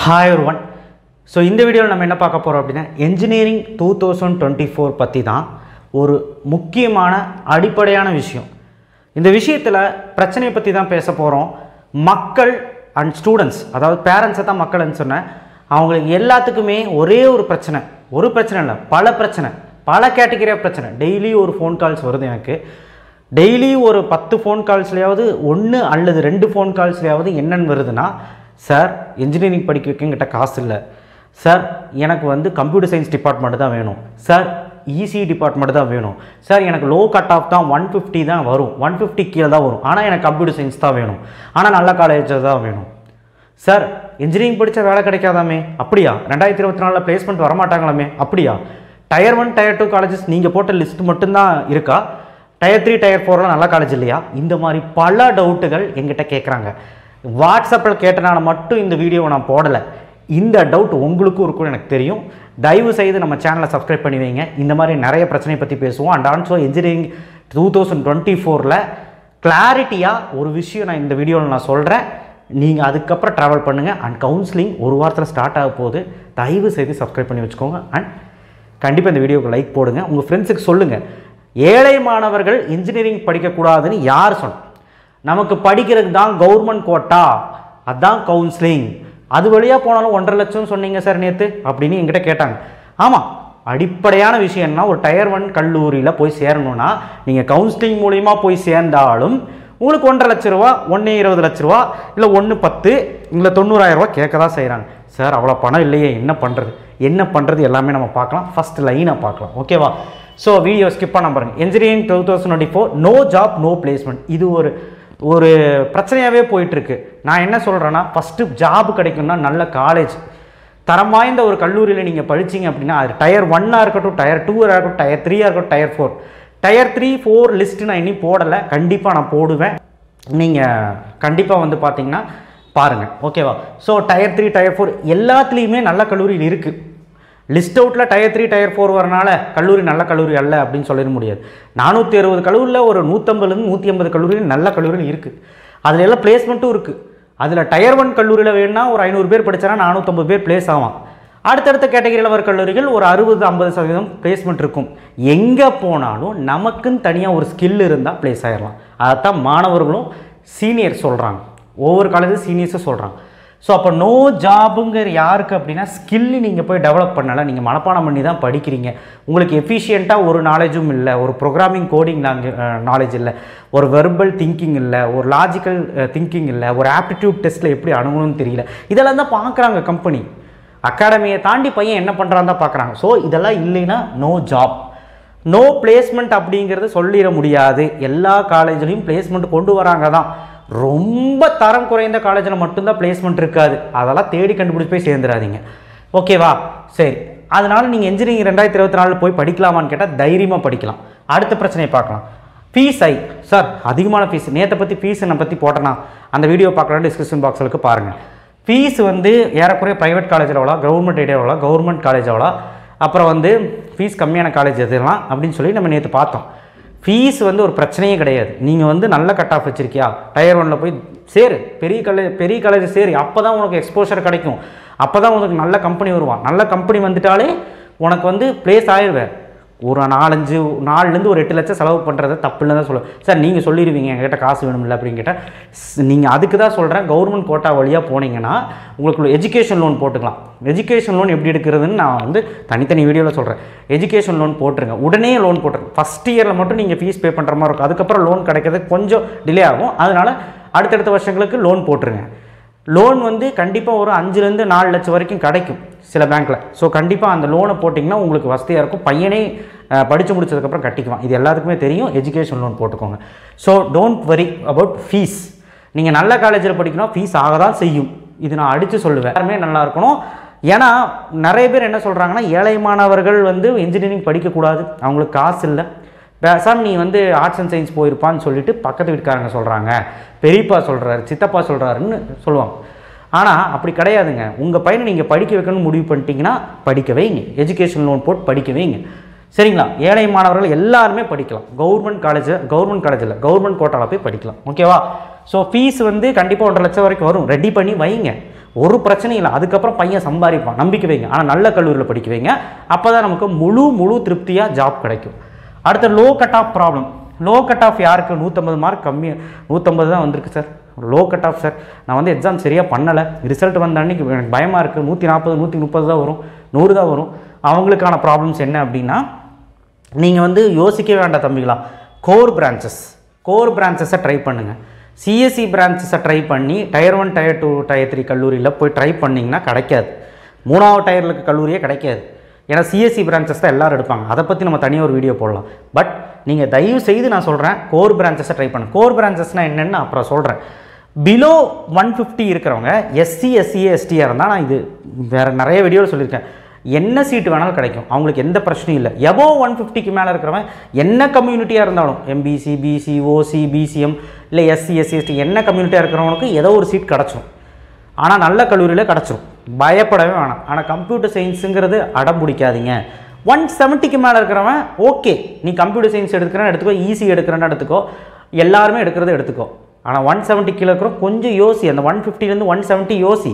Hi everyone. So இந்த வீடியோவில் நம்ம என்ன பார்க்க போறோம் அப்படினா engineering 2024 பத்தி தான் ஒரு முக்கியமான அடிப்படையான விஷயம். இந்த விஷயத்துல பிரச்சனையை பத்தி தான் பேச போறோம். மக்கள் and students அதாவது parents தான் மக்கள்னு சொன்னேன். அவங்களுக்கு எல்லாத்துக்குமே ஒரே ஒரு பிரச்சனை இல்ல பல கேட்டகரி ஆஃப் பிரச்சனை. டெய்லி ஒரு ஃபோன் கால்ஸ் வருது எனக்கு. டெய்லி ஒரு 10 ஃபோன் கால்ஸ்லயாவது ஒன்று அல்லது 2 ஃபோன் கால்ஸ்லயாவது என்னன்னு வருதுன்னா, சார் இன்ஜினியரிங் படிக்க வைக்கிட்ட காசு இல்லை சார், எனக்கு வந்து கம்ப்யூட்டர் சயின்ஸ் டிபார்ட்மெண்ட் தான் வேணும் சார், இசி டிபார்ட்மெண்ட் தான் வேணும் சார், எனக்கு லோ கட் ஆஃப் தான் 150 தான் வரும், 150 கீழே தான் வரும், ஆனால் எனக்கு கம்ப்யூட்டர் சயின்ஸ் தான் வேணும், ஆனால் நல்ல காலேஜ் தான் வேணும் சார், இன்ஜினியரிங் படித்தா வேலை கிடைக்காதாமே, அப்படியா 2024 பிளேஸ்மெண்ட் வரமாட்டாங்களாமே, அப்படியா டயர் 1 டயர் 2 காலேஜஸ் நீங்கள் போட்ட லிஸ்ட் மட்டும்தான் இருக்கா, டயர் 3 டயர் 4 நல்ல காலேஜ் இல்லையா? இந்த மாதிரி பல டவுட்டுகள் எங்கிட்ட கேட்குறாங்க. வாட்ஸ்அப்பில் கேட்டனால மட்டும் இந்த வீடியோவை நான் போடலை. இந்த டவுட் உங்களுக்கும் இருக்கும்னு எனக்கு தெரியும். தயவு செய்து நம்ம சேனலை சப்ஸ்கிரைப் பண்ணி வைங்க. இந்த மாதிரி நிறைய பிரச்சனையை பற்றி பேசுவோம். அண்ட் ஆல்சோ இன்ஜினியரிங் 2024 கிளாரிட்டியாக ஒரு விஷயம் நான் இந்த வீடியோவில் நான் சொல்கிறேன். நீங்கள் அதுக்கப்புறம் ட்ராவல் பண்ணுங்கள். அண்ட் கவுன்சிலிங் ஒரு வாரத்தில் ஸ்டார்ட் ஆக போகுது. தயவு செய்து சப்ஸ்கிரைப் பண்ணி வச்சுக்கோங்க. அண்ட் கண்டிப்பாக இந்த வீடியோவுக்கு லைக் போடுங்க. உங்கள் ஃப்ரெண்ட்ஸுக்கு சொல்லுங்கள். ஏழை மாணவர்கள் இன்ஜினியரிங் படிக்கக்கூடாதுன்னு யார் சொன்ன? நமக்கு படிக்கிறதுக்கு தான் கவர்மெண்ட் கோட்டா, அதுதான் கவுன்சிலிங், அது வழியாக போனாலும் 1.5 லட்சம் சொன்னீங்க சார் நேற்று அப்படின்னு என்கிட்ட கேட்டாங்க. ஆமாம், அடிப்படையான விஷயம்னா ஒரு டயர் 1 கல்லூரியில் போய் சேரணும்னா நீங்கள் கவுன்சிலிங் மூலிமா போய் சேர்ந்தாலும் உங்களுக்கு 1.5 லட்ச ரூபா, 20 லட்ச ரூபா, இல்லை 10 இல்லை 90,000 ரூபா கேட்க தான் செய்கிறாங்க. சார் அவ்வளோ பணம் இல்லையே, என்ன பண்ணுறது எல்லாமே நம்ம பார்க்கலாம். ஃபஸ்ட் லைனை பார்க்கலாம், ஓகேவா? ஸோ வீடியோ ஸ்கிப் பண்ண பாருங்கள். Engineering 2024 no job no placement, இது ஒரு பிரச்சனையாகவே போயிட்டுருக்கு. நான் என்ன சொல்கிறேன்னா, ஃபஸ்ட்டு ஜாப் கிடைக்கும்னா நல்ல காலேஜ், தரம் வாய்ந்த ஒரு கல்லூரியில் நீங்கள் படிச்சிங்க அப்படின்னா, அது டயர் 1 இருக்கட்டும், டயர் 2 இருக்கட்டும், டயர் 3 இருக்கட்டும், டயர் 4. டயர் 3, 4 லிஸ்ட்டு நான் இன்னும் போடலை, கண்டிப்பாக நான் போடுவேன். நீங்கள் கண்டிப்பாக வந்து பார்த்தீங்கன்னா பாருங்கள், ஓகேவா? ஸோ டயர் 3 டயர் 4 எல்லாத்துலேயுமே நல்ல கல்லூரியில் இருக்குது. லிஸ்ட் அவுட்டில் டயர் 3 டயர் 4 வரனால கல்லூரி நல்ல கல்லூரி அல்ல அப்படின்னு சொல்லிட முடியாது. 460 கல்லூரியில் ஒரு 150 150 கல்லூரியில் நல்ல கல்லூரியில் இருக்குது. அதில் எல்லாம் பிளேஸ்மெண்ட்டும் இருக்குது. அதில் டயர் 1 கல்லூரியில் வேணும்னா ஒரு 500 பேர் படித்தானா 450 பேர் பிளேஸ் ஆகும். அடுத்தடுத்த கேட்டகரியில் வர கல்லூரிகள் ஒரு 60-50% பிளேஸ்மெண்ட் இருக்கும். எங்கே போனாலும் நமக்குன்னு தனியாக ஒரு ஸ்கில் இருந்தால் பிளேஸ் ஆகிடலாம். அதைத்தான் மாணவர்களும் சீனியர் சொல்கிறாங்க, ஒவ்வொரு காலேஜும் சீனியர்ஸும் சொல்கிறாங்க. ஸோ அப்போ நோ ஜாபுங்கிற யாருக்கு அப்படின்னா, ஸ்கில்லு நீங்கள் போய் டெவலப் பண்ணலை, நீங்கள் மனப்பாடம் பண்ணி தான் படிக்கிறீங்க, உங்களுக்கு எஃபிஷியண்ட்டாக ஒரு நாலேஜும் இல்லை, ஒரு ப்ரோக்ராமிங் கோடிங் நாலேஜ் இல்லை, ஒரு வெர்பல் திங்கிங் இல்லை, ஒரு லாஜிக்கல் திங்கிங் இல்லை, ஒரு ஆப்டிடியூட் டெஸ்ட்டில் எப்படி அணுகணும்னு தெரியல. இதெல்லாம் தான் பார்க்குறாங்க கம்பெனி. அகாடமியை தாண்டி பையன் என்ன பண்ணுறான்னு தான் பார்க்குறாங்க. ஸோ இதெல்லாம் இல்லைன்னா நோ ஜாப் நோ பிளேஸ்மெண்ட் அப்படிங்கிறது சொல்லிட முடியாது. எல்லா காலேஜ்லேயும் பிளேஸ்மெண்ட் கொண்டு வராங்க தான். ரொம்ப தரம் குறைந்த காலேஜில் மட்டும்தான் பிளேஸ்மெண்ட் இருக்காது. அதெல்லாம் தேடி கண்டுபிடிச்சி போய் சேர்ந்துடாதீங்க, ஓகேவா? சரி, அதனால் நீங்கள் இன்ஜினியரிங் 2024 போய் படிக்கலாமான்னு கேட்டால் தைரியமாக படிக்கலாம். அடுத்த பிரச்சனையை பார்க்கலாம். ஃபீஸ் சார் அதிகமான ஃபீஸ். நேற்றை பற்றி ஃபீஸை பற்றி போட்டேன்னா அந்த வீடியோ பார்க்கலாம், டிஸ்கிரிப்ஷன் பாக்ஸுக்கு பாருங்கள். ஃபீஸ் வந்து ஏறக்குறைய ப்ரைவேட் காலேஜில் எவ்வளோ, கவர்மெண்ட் ஏரியாவில் எவ்வளோ, கவர்மெண்ட் காலேஜ் எவ்வளோ, அப்புறம் வந்து ஃபீஸ் கம்மியான காலேஜ் எதுலாம் அப்படின்னு சொல்லி நம்ம நேற்று பார்த்தோம். ஃபீஸ் வந்து ஒரு பிரச்சனையே கிடையாது. நீங்கள் வந்து நல்ல கட் ஆஃப் வச்சுருக்கியா, டயர் 1 போய் சேரு, பெரிய காலேஜ் சேரு, அப்போ தான் உனக்கு எக்ஸ்போஷர் கிடைக்கும், அப்போ தான் உனக்கு நல்ல கம்பெனி வருவான். நல்ல கம்பெனி வந்துட்டாலே உனக்கு வந்து பிளேஸ் ஆயிடுவேன். ஒரு 4-4லேருந்து ஒரு 8 லட்சம் செலவு பண்ணுறத தப்புன்னு தான் சொல்லுவேன். சார் நீங்கள் சொல்லிடுவீங்க என்கிட்ட காசு வேணும்ல அப்படின்னு கேட்டால், நீங்கள் அதுக்கு தான் சொல்கிறேன், கவர்மெண்ட் கோட்டா வழியாக போனீங்கன்னா உங்களுக்கு எஜுகேஷன் லோன் போட்டுக்கலாம். எஜுகேஷன் லோன் எப்படி எடுக்கிறதுன்னு நான் வந்து தனித்தனி வீடியோவில் சொல்கிறேன். எஜுகேஷன் லோன் போட்டுருங்க, உடனே லோன் போட்டுருங்க. ஃபஸ்ட் இயரில் மட்டும் நீங்கள் ஃபீஸ் பே பண்ணுற மாதிரி இருக்கும். அதுக்கப்புறம் லோன் கிடைக்கிறது கொஞ்சம் டிலே ஆகும். அதனால் அடுத்தடுத்த வருஷங்களுக்கு லோன் போட்டுருங்க. லோன் வந்து கண்டிப்பாக ஒரு 5-4 லட்சம் வரைக்கும் கிடைக்கும் சில பேங்க்கில். ஸோ கண்டிப்பாக அந்த லோனை போட்டிங்கன்னா உங்களுக்கு வசதியாக இருக்கும். பையனே படித்து முடிச்சதுக்கப்புறம் கட்டிக்குவான். இது எல்லாத்துக்குமே தெரியும். எஜுகேஷன் லோன் போட்டுக்கோங்க. So don't worry about fees. நீங்கள் நல்ல காலேஜில் படிக்கணும், ஃபீஸ் ஆக தான் செய்யும். இது நான் அடித்து சொல்லுவேன். எல்லாருமே நல்லா இருக்கணும். ஏன்னா நிறைய பேர் என்ன சொல்கிறாங்கன்னா, ஏழை மாணவர்கள் வந்து இன்ஜினியரிங் படிக்கக்கூடாது, அவங்களுக்கு காசு இல்லை, பேசாம நீ வந்து ஆர்ட்ஸ் அண்ட் சயின்ஸ் போயிருப்பான்னு சொல்லிட்டு பக்கத்து வீட்டுக்காரங்க சொல்கிறாங்க, பெரியப்பா சொல்கிறாரு, சித்தப்பா சொல்கிறாருன்னு சொல்லுவாங்க. ஆனால் அப்படி கிடையாதுங்க. உங்கள் பையனை நீங்கள் படிக்க வைக்கணும்னு முடிவு பண்ணிட்டீங்கன்னா படிக்க வைங்க, எஜுகேஷன் லோன் போட்டு படிக்க வைங்க, சரிங்களா? ஏழை மாணவர்கள் எல்லாருமே படிக்கலாம். கவர்மெண்ட் காலேஜில் கவர்மெண்ட் கோட்டாவில் போய் படிக்கலாம், ஓகேவா? ஸோ ஃபீஸ் வந்து கண்டிப்பாக 1.5 லட்சம் வரைக்கும் வரும். ரெடி பண்ணி வைங்க. ஒரு பிரச்சனையும் இல்லை. அதுக்கப்புறம் பையன் சம்பாதிப்பான், நம்பிக்கை வைங்க. ஆனால் நல்ல கல்லூரியில் படிக்க வைங்க. அப்போ தான் நமக்கு முழு திருப்தியாக ஜாப் கிடைக்கும். அடுத்த low cut off problem. Low cut off யாருக்கு? 150 மார்க் கம்மி, 150 தான் வந்திருக்கு sir, low cut off sir. நான் வந்து எக்ஸாம் சரியாக பண்ணலை, ரிசல்ட் வந்த அன்றைக்கி எனக்கு பயமாக இருக்குது, 140 130 தான் வரும், 100 தான் வரும். அவங்களுக்கான ப்ராப்ளம்ஸ் என்ன அப்படின்னா, நீங்கள் வந்து யோசிக்கவே வேண்டாம் தம்பிகளா. கோர் பிரான்ச்சஸை ட்ரை பண்ணுங்கள். சிஎஸ்சி பிரான்ச்சஸை ட்ரை பண்ணி டயர் 1 டயர் 2 டயர் 3 கல்லூரியில் போய் ட்ரை பண்ணிங்கன்னா கிடைக்காது. 3வது டயரில் இருக்க கல்லூரியே கிடைக்காது. ஏன்னா சிஎஸ்சி பிரான்ச்சஸ் தான் எல்லோரும் எடுப்பாங்க. அதை பற்றி நம்ம தனியாக ஒரு வீடியோ போடலாம். பட் நீங்கள் தயவு செய்து நான் சொல்கிறேன், கோர் பிரான்ச்சஸை ட்ரை பண்ணுங்கள். கோர் பிரான்ச்சஸ்னால் என்னென்னு அப்புறம் சொல்கிறேன். பிலோ 150 இருக்கிறவங்க எஸ்சி எஸ்சிஏ எஸ்டியாக இருந்தால், நான் இது வேறு நிறைய வீடியோவில் சொல்லியிருக்கேன், என்ன சீட்டு வேணாலும் கிடைக்கும், அவங்களுக்கு எந்த பிரச்சனையும் இல்லை. எபோவ் 150க்கு மேலே இருக்கிறவன் என்ன கம்யூனிட்டியாக இருந்தாலும், எம்பிசி பிசி ஓசி பிசிஎம் இல்லை எஸ்சி எஸ்சி எஸ்டி என்ன கம்யூனிட்டியாக இருக்கிறவனுக்கு ஏதோ ஒரு சீட் கிடச்சிரும். ஆனால் நல்ல கல்லூரியில் கிடச்சிரும், பயப்படவே வேணாம். ஆனால் கம்ப்யூட்டர் சயின்ஸுங்கிறது அடம் பிடிக்காதீங்க. 170க்கு மேலே இருக்கிறவன் ஓகே, நீ கம்ப்யூட்டர் சயின்ஸ் எடுக்கிறேன்னு எடுத்துக்கோ, ஈஸி எடுக்கிறேன்னு எடுத்துக்கோ, எல்லாருமே எடுக்கிறத எடுத்துக்கோ. ஆனால் 170 கீழே இருக்கிறோம் கொஞ்சம் யோசி. அந்த 150லேருந்து 170 யோசி.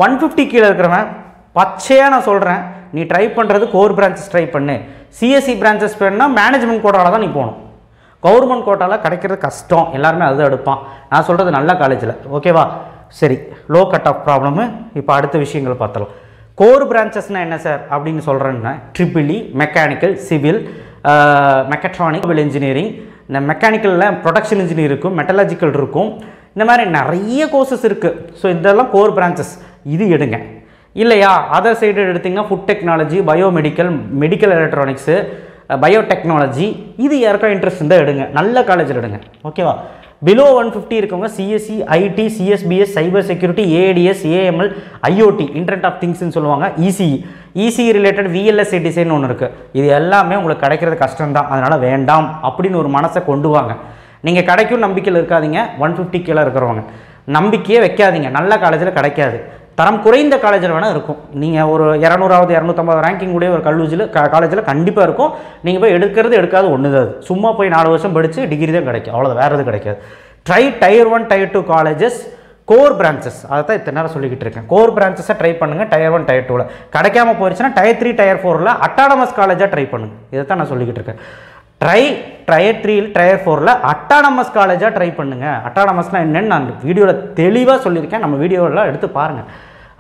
150 கீழே இருக்கிறவன் பச்சையாக நான் சொல்கிறேன், நீ ட்ரை பண்ணுறது கோர் பிரான்ச்சஸ் ட்ரை பண்ணு. சிஎஸ்சி பிரான்ச்சஸ் வேணுன்னா மேனேஜ்மெண்ட் கோட்டாவில் தான் நீ போகணும். கவர்மெண்ட் கோட்டாவில் கிடைக்கிறது கஷ்டம், எல்லாருமே அதுதான் எடுப்பான். நான் சொல்கிறது நல்ல காலேஜில், ஓகேவா? சரி, லோ கட் ஆஃப் ப்ராப்ளமு. இப்போ அடுத்த விஷயங்கள் பார்த்தலாம். கோர் பிரான்ச்சஸ்னால் என்ன சார் அப்படின்னு சொல்கிறேன்னா, triple E, mechanical, civil, mechatronic, engineering, இந்த மெக்கானிக்கலில் ப்ரொடக்ஷன் இன்ஜினியர் இருக்கும், மெட்டலாஜிக்கல் இருக்கும், இந்த மாதிரி நிறைய கோர்சஸ் இருக்குது. ஸோ இதெல்லாம் கோர் பிரான்ச்சஸ், இது எடுங்க. இல்லையா அதர் சைடு எடுத்திங்கன்னா food technology, biomedical, medical electronics, biotechnology, இது யாருக்கா இன்ட்ரெஸ்ட் இருந்தால் எடுங்க, நல்ல காலேஜில் எடுங்க, ஓகேவா? பிலோ 150 இருக்கவங்க CSC, IT, CSBS, cyber security, ADS, AML, IOT, internet of திங்ஸ்ன்னு சொல்லுவாங்க, இசிஇ ரிலேட்டட் விஎல்எஸ்ஐ டிசைன் ஒன்று இருக்குது. இது எல்லாமே உங்களுக்கு கிடைக்கிறது கஷ்டம்தான், அதனால் வேண்டாம் அப்படின்னு ஒரு மனசை கொண்டு வாங்க. நீங்கள் கிடைக்கும் நம்பிக்கையில் இருக்காதீங்க. 150 கீழே இருக்கிறவங்க நம்பிக்கையே வைக்காதீங்க, நல்ல காலேஜில் கிடைக்காது. தரம் குறைந்த காலேஜில் வேணால் இருக்கும். நீங்கள் ஒரு 200வது 250 ரேங்கிங் கூட ஒரு காலேஜில் கண்டிப்பாக இருக்கும். நீங்கள் போய் எடுக்காது ஒன்று தான். சும்மா போய் 4 வருஷம் படித்து டிகிரி தான் கிடைக்கும், அவ்வளோதான், வேறு எதுவும் கிடைக்காது. Try tier 1 tier 2 colleges, core branches, அதை தான் இத்தனை நேரம் சொல்லிக்கிட்டு இருக்கேன். கோர் பிரான்ச்சஸை ட்ரை பண்ணுங்கள். டயர் 1 டயர் 2ல் கிடைக்காம போயிடுச்சுன்னா டயர் 3 டயர் 4ல் அட்டானமஸ் காலேஜாக ட்ரை பண்ணுங்கள். இதை தான் நான் சொல்லிக்கிட்டு இருக்கேன். டயர் 3 டயர் 4ல் அட்டானமஸ் காலேஜாக ட்ரை பண்ணுங்கள். அட்டானமஸ்னால் என்னென்னு நான் வீடியோவில் தெளிவாக சொல்லியிருக்கேன், நம்ம வீடியோவில் எடுத்து பாருங்கள்.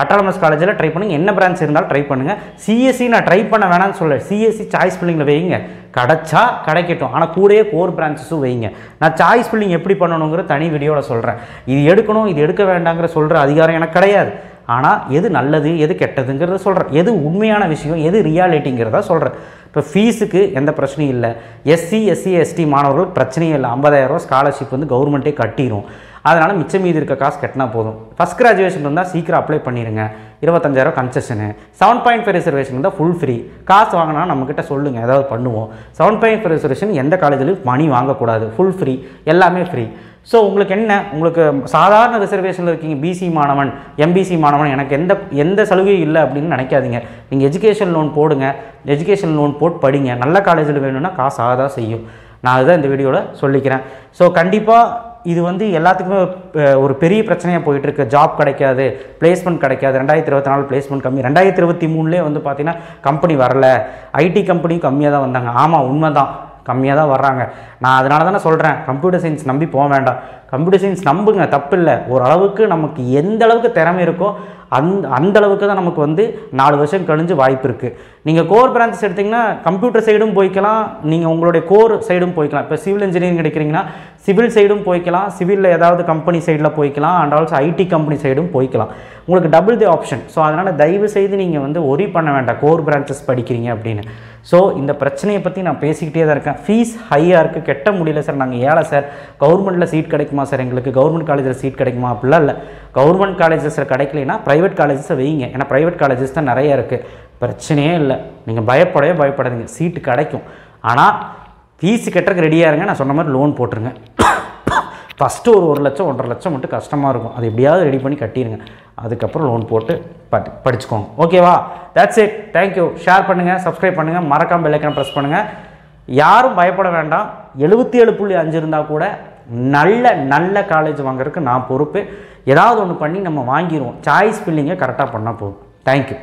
அட்டானமஸ் காலேஜில் ட்ரை பண்ணுங்கள், என்ன பிரான்ச் இருந்தாலும் ட்ரை பண்ணுங்கள். சிஎஸ்சி நான் ட்ரை பண்ண வேணான்னு சொல்ல, சிஎஸ்சி சாய்ஸ் ஃபில்லிங்கில் வைங்க, கிடைச்சா கிடைக்கட்டும். ஆனால் கூடயே கோர் பிரான்ச்சஸும் வைங்க. நான் சாய்ஸ் ஃபில்லிங் எப்படி பண்ணணுங்கிற தனி வீடியோவில் சொல்கிறேன். இது எடுக்கணும் இது எடுக்க வேண்டாங்கிற சொல்கிற அதிகாரம் எனக்கு கிடையாது. ஆனால் எது நல்லது எது கெட்டதுங்கிறத சொல்கிறேன், எது உண்மையான விஷயம் எது ரியாலிட்டிங்கிறத சொல்கிறேன். இப்போ ஃபீஸுக்கு எந்த பிரச்சனையும் இல்லை. எஸ்சி எஸ்டி மாணவர்களுக்கு பிரச்சனையும் இல்லை. 50,000 ஸ்காலர்ஷிப் வந்து கவர்மெண்ட்டே கட்டிடும். அதனால் மிச்சம் மீதி இருக்க காசு கட்டினா போதும். ஃபஸ்ட் கிராஜுவேஷன் இருந்தால் சீக்கிரம் அப்ளை பண்ணிடுங்க. 25,000 கன்செஷனு. 7.5 ரிசர்வேஷன் இருந்தால் ஃபுல் ஃப்ரீ. காசு வாங்கினா நம்மக்கிட்ட சொல்லுங்கள், ஏதாவது பண்ணுவோம். 7.5 ரிசர்வேஷன் எந்த காலேஜ்லையும் மணி வாங்கக்கூடாது, ஃபுல் ஃப்ரீ, எல்லாமே ஃப்ரீ. ஸோ உங்களுக்கு என்ன, உங்களுக்கு சாதாரண ரிசர்வேஷனில் இருக்கீங்க, பிசி மாணவன், எம்பிசி மாணவன், எனக்கு எந்த சலுகையும் இல்லை அப்படின்னு நினைக்காதீங்க. நீங்கள் எஜுகேஷன் லோன் போடுங்க, எஜுகேஷன் லோன் போட்டு படிங்க. நல்ல காலேஜில் வேணும்னா காசு ஆகதான் செய்யும். நான் அதுதான் இந்த வீடியோவில் சொல்லிக்கிறேன். ஸோ கண்டிப்பாக இது வந்து எல்லாத்துக்குமே ஒரு பெரிய பிரச்சனையாக போயிட்டுருக்கு. ஜாப் கிடைக்காது, பிளேஸ்மெண்ட் கிடைக்காது. 2024 பிளேஸ்மெண்ட் கம்மி. 2023 வந்து பார்த்திங்கன்னா கம்பெனி வரல, ஐடி கம்பெனியும் கம்மியாக தான் வந்தாங்க. ஆமாம், உண்மை தான், கம்மியாக தான் வர்றாங்க. நான் அதனால தானே சொல்கிறேன், கம்ப்யூட்டர் சயின்ஸ் நம்பி போக வேண்டாம். கம்ப்யூட்டர் சயின்ஸ் நம்புங்க, தப்பு இல்லை. ஓரளவுக்கு நமக்கு எந்த அளவுக்கு திறமை இருக்கோ அந்த அளவுக்கு தான் நமக்கு வந்து 4 வருஷம் கழிஞ்சு வாய்ப்பு இருக்குது. நீங்கள் கோர் பிரான்ச்சஸ் எடுத்திங்கன்னா கம்ப்யூட்டர் சைடும் போய்க்கலாம், நீங்கள் உங்களுடைய கோர் சைடும் போய்க்கலாம். இப்போ சிவில் இன்ஜினியரிங் எடுக்கிறீங்கன்னா சிவில் சைடும் போய்க்கலாம், சிவிலில் ஏதாவது கம்பெனி சைடில் போய்க்கலாம், அண்ட் ஆல்சோ ஐடி கம்பெனி சைடும் போய்க்கலாம். உங்களுக்கு டபுள் தி ஆப்ஷன். ஸோ அதனால் தயவு செய்து நீங்கள் வந்து ஒரி பண்ண வேண்டாம் கோர் பிரான்ச்சஸ் படிக்கிறீங்க அப்படின்னு. ஸோ இந்த பிரச்சனையை பற்றி நான் பேசிக்கிட்டே தான் இருக்கேன். ஃபீஸ் ஹையாக இருக்குது, கெட்ட முடியல சார், நாங்கள் ஏழை சார், கவர்மெண்ட்டில் சீட் கிடைக்குமா சார், எங்களுக்கு கவர்மெண்ட் காலேஜில் சீட் கிடைக்குமா, அப்படிலாம் இல்லை. கவர்மெண்ட் காலேஜஸில் கிடைக்கலைன்னா ப்ரைவேட் காலேஜஸை வைங்க. ஏன்னா ப்ரைவேட் காலேஜஸ் தான் நிறைய இருக்குது, பிரச்சனையே இல்லை. நீங்கள் பயப்படாதீங்க, சீட்டு கிடைக்கும். ஆனால் ஃபீஸு கட்டுறதுக்கு ரெடியாக இருங்க. நான் சொன்ன மாதிரி லோன் போட்டுருங்க. ஃபஸ்ட்டு ஒரு 1 லட்சம் 1.5 லட்சம் மட்டும் கஷ்டமாக இருக்கும், அது எப்படியாவது ரெடி பண்ணி கட்டிடுங்க. அதுக்கப்புறம் லோன் போட்டு படிச்சுக்கோங்க. ஓகேவா? That's it. தேங்க்யூ. ஷேர் பண்ணுங்கள், சப்ஸ்கிரைப் பண்ணுங்கள், மறக்காமல் பெல் ஐக்கானை ப்ரெஸ் பண்ணுங்கள். யாரும் பயப்பட வேண்டாம். 77.5 இருந்தால் கூட நல்ல காலேஜ் வாங்குறதுக்கு நான் பொறுப்பு. ஏதாவது ஒன்று பண்ணி நம்ம வாங்கிடுவோம். சாய்ஸ் ஃபில்லிங்கை கரெக்டாக பண்ணால் போதும். தேங்க்யூ.